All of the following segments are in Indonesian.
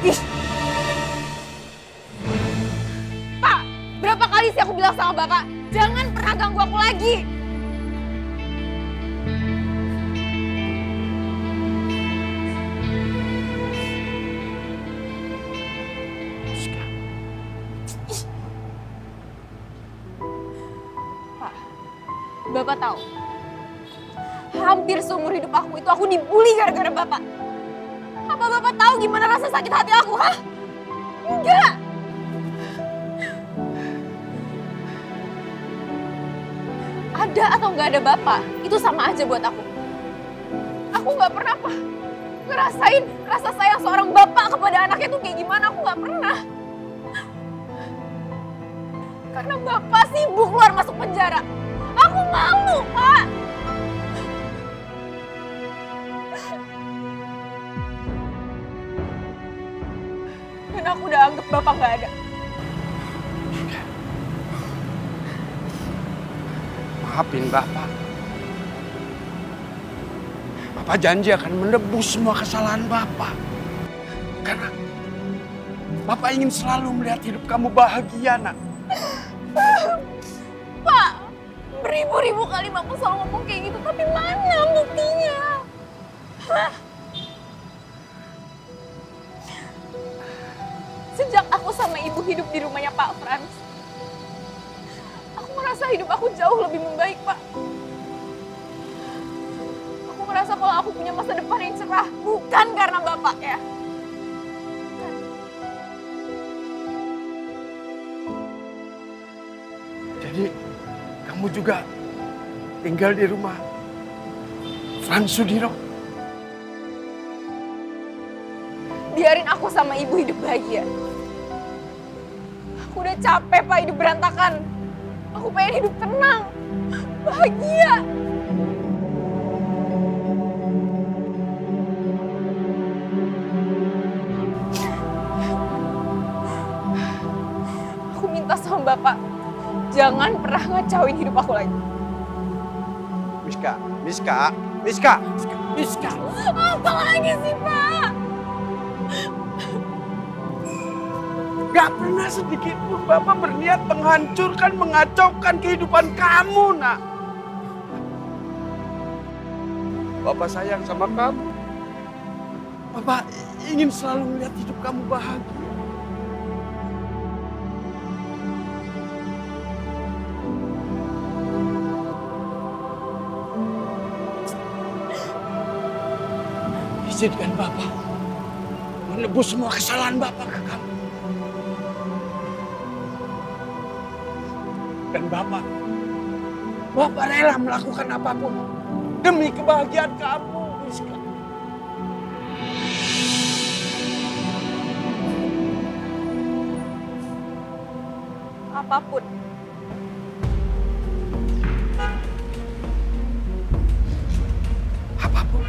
Ih. Pak, berapa kali sih aku bilang sama Bapak, jangan pernah ganggu aku lagi. Pak, Bapak tahu, hampir seumur hidup aku dibully gara-gara Bapak. Apa Bapak tahu gimana rasa sakit hati aku, hah? Enggak! Ada atau nggak ada Bapak, itu sama aja buat aku. Aku nggak pernah, Pak, ngerasain rasa sayang seorang bapak kepada anaknya tuh kayak gimana, aku nggak pernah. Karena Bapak sibuk keluar masuk penjara. Aku malu, Pak. Dan aku udah anggap Bapak nggak ada. Maafin Bapak. Bapak janji akan menebus semua kesalahan Bapak. Karena Bapak ingin selalu melihat hidup kamu bahagia, nak. Pak, beribu-ribu kali Bapak selalu ngomong kayak gitu, tapi mana buktinya? Hah? Sejak aku sama ibu hidup di rumahnya Pak Frans, aku merasa hidup aku jauh lebih membaik, Pak. Aku merasa kalau aku punya masa depan yang cerah, bukan karena Bapak ya. Jadi kamu juga tinggal di rumah Frans Sudiro. Biarin aku sama ibu hidup bahagia. Aku udah capek, Pak, hidup berantakan. Aku pengen hidup tenang, bahagia. Aku minta sama Bapak, jangan pernah ngacauin hidup aku lagi. Miska. Apa lagi sih, Pak? Gak pernah sedikit pun Bapak berniat menghancurkan, mengacaukan kehidupan kamu, nak. Bapak sayang sama kamu. Bapak ingin selalu melihat hidup kamu bahagia. Izinkan Bapak menebus semua kesalahan Bapak ke kamu. Dan Bapak rela melakukan apapun demi kebahagiaan kamu, Miska. Apapun. Apapun.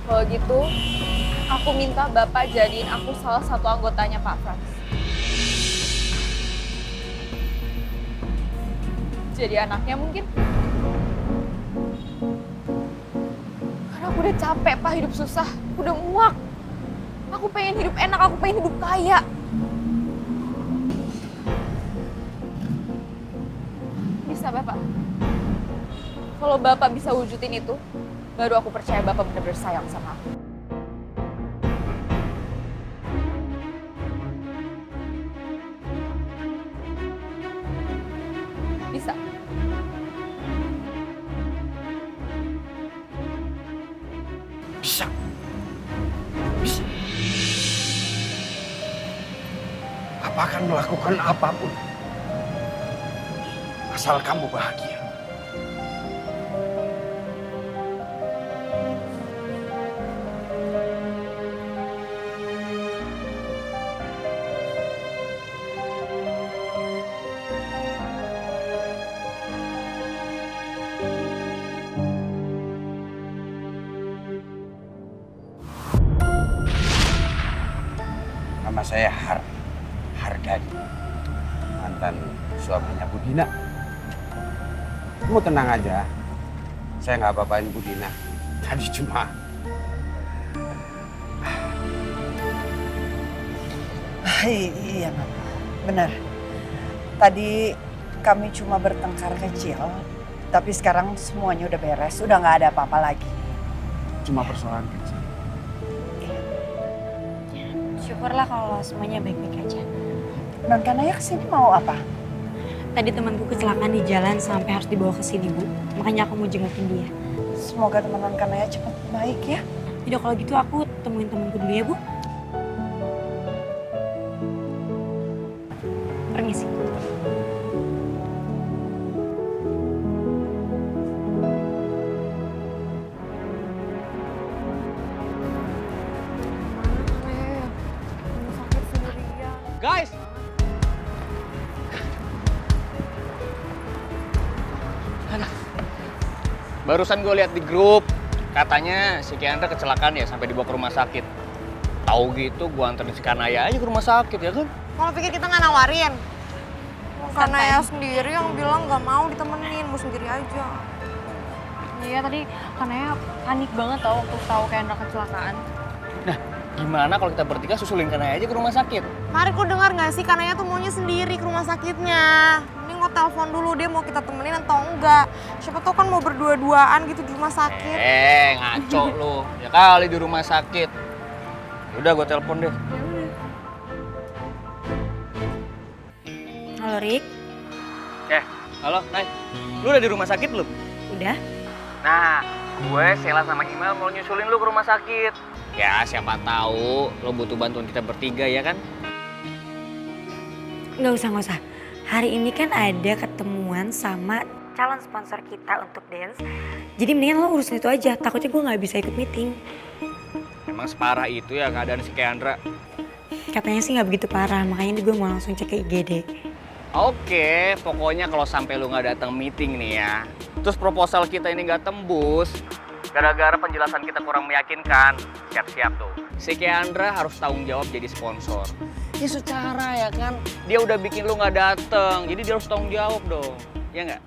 Kalau gitu, aku minta Bapak jadiin aku salah satu anggotanya Pak Frans. Jadi anaknya mungkin. Karena aku udah capek, Pak, hidup susah. Udah muak. Aku pengen hidup enak, aku pengen hidup kaya. Bisa, Bapak. Kalau Bapak bisa wujudin itu, baru aku percaya Bapak benar-benar sayang sama aku. Bisa. Bisa. Bapak akan melakukan apapun. Asal kamu bahagia. Nama saya Hardadi, mantan suaminya Budina. Kamu tenang aja. Saya nggak apa-apain Bu Dina. Tadi cuma... Iya, Nak. Benar. Tadi kami cuma bertengkar kecil, tapi sekarang semuanya udah beres, udah nggak ada apa-apa lagi. Cuma persoalan kecil. Syukurlah kalau semuanya baik-baik aja. Non Kanaya kesini mau apa? Tadi temanku kecelakaan di jalan sampai harus dibawa ke sini, Bu. Makanya aku mau jengukin dia. Semoga teman Non Kanaya cepat baik ya. Yaudah kalau gitu aku temuin temanku dulu ya, Bu. Permisi. Guys! Barusan gue lihat di grup, katanya si Kiandra kecelakaan ya sampai dibawa ke rumah sakit. Tahu gitu gue anterin si Kanaya aja ke rumah sakit ya kan? Kalau pikir kita nggak nawarin? Karena ya sendiri yang bilang nggak mau ditemenin, mau sendiri aja. Iya tadi Kanaya panik banget tau waktu tahu Kendra kecelakaan. Nah, gimana kalau kita bertiga susulin Kanaya aja ke rumah sakit? Mari kok dengar nggak sih, Kanaya tuh maunya sendiri ke rumah sakitnya. Ini mau telepon dulu dia mau kita temenin atau enggak. Siapa tau kan mau berdua-duaan gitu di rumah sakit. Ngaco lu. Ya kali di rumah sakit. Udah gue telepon deh. Halo, Rick. Halo, Nay. Lu udah di rumah sakit belum? Udah? Nah, gue Sheila sama Imal mau nyusulin lu ke rumah sakit. Ya, siapa tahu lo butuh bantuan kita bertiga ya kan? Nggak usah. Hari ini kan ada ketemuan sama calon sponsor kita untuk dance. Jadi mendingan lo urusin itu aja, takutnya gue nggak bisa ikut meeting. Emang separah itu ya keadaan si Kiandra? Katanya sih nggak begitu parah, makanya gue mau langsung cek ke IGD. Oke, pokoknya kalau sampai lu nggak datang meeting nih ya, terus proposal kita ini nggak tembus, gara-gara penjelasan kita kurang meyakinkan, siap-siap tuh. Si Kiandra harus tanggung jawab jadi sponsor. Ya secara ya kan, dia udah bikin lu nggak dateng, jadi dia harus tanggung jawab dong, ya nggak?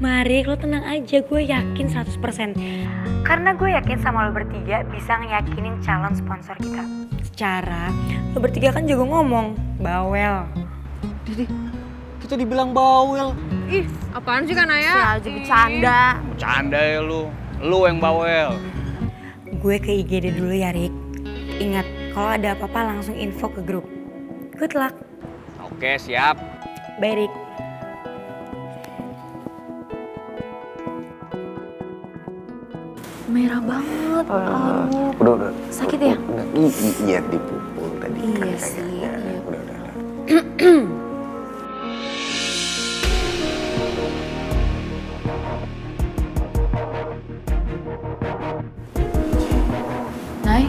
Mari, lo tenang aja, gue yakin 100%. Karena gue yakin sama lo bertiga bisa ngeyakinin calon sponsor kita. Secara, lo bertiga kan jago ngomong, bawel. Didi, kita dibilang bawel. Ih, apaan sih Kanaya? Ya aja bercanda. Bercanda ya lu yang bawel. Gue ke IGD dulu ya, Rick. Ingat, kalau ada apa-apa langsung info ke grup. Good luck. Oke, siap. Bye, Rick. Merah banget. Aduh. Udah. Sakit ya? Iya, dipukul tadi. Iya sih. Iya. Iya. Udah. Nay?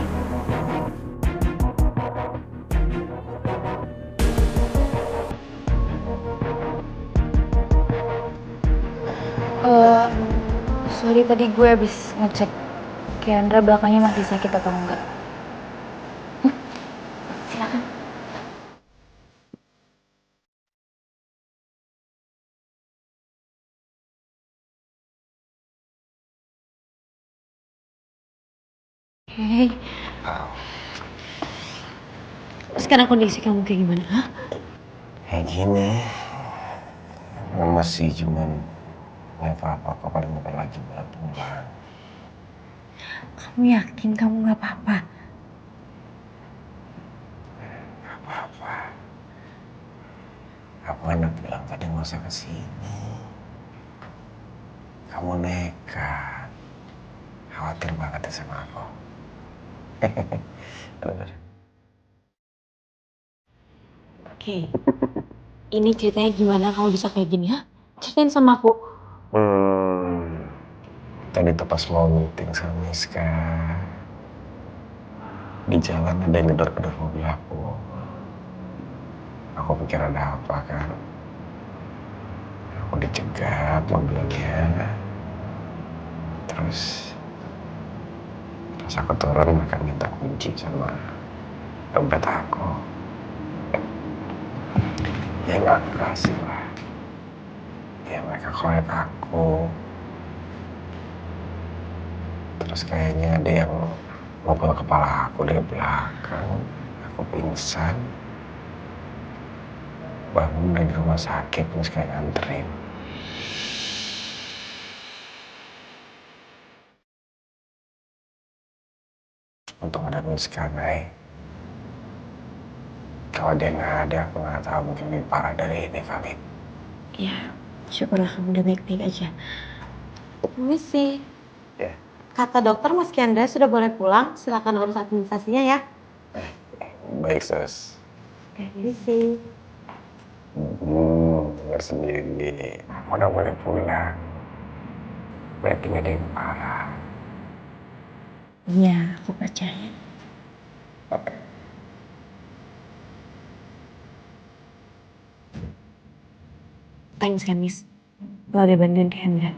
Sorry tadi gue habis ngecek Kendra belakangnya masih sakit atau enggak. Silakan. Hey, sekarang kondisi kamu kayak gimana? Hah? Kayak gini, masih cuman nggak apa-apa kok, paling bentar lagi baru pulang. Kamu yakin kamu nggak apa-apa? Nggak apa-apa. Aku kan udah bilang tadi nggak usah kesini. Kamu nekat, khawatir banget ya sama aku. Oke, ini ceritanya gimana kamu bisa kayak gini, ha? Ceritain sama aku. Tadi tuh pas mau meeting sama Miska, di jalan ada yang gedor-gedor mobil aku. Aku pikir ada apa kan. Aku dicegat mobilnya. Terus pas aku turun mereka minta kunci sama dompet aku. Ya nggak kasih lah. mereka collect aku. Terus kayaknya ada yang mukul kepala aku dari belakang. Aku pingsan. Bangun dari rumah sakit terus kayak nganterin. Untung ada Nuska, Nay. Kalau dia nggak ada, aku nggak tahu mungkin lebih parah dari ini kali. Ya, syukurlah kamu udah baik-baik aja. Permisi. Ya. Kata dokter Mas Kiandra sudah boleh pulang. Silakan urus administrasinya ya. Baik, Sus. Permisi. Dengar sendiri. Udah boleh pulang. Berarti nggak ada yang parah. Iya, aku percaya. Oke. Thanks ya, Miss. Lo udah bantuin Kiandra.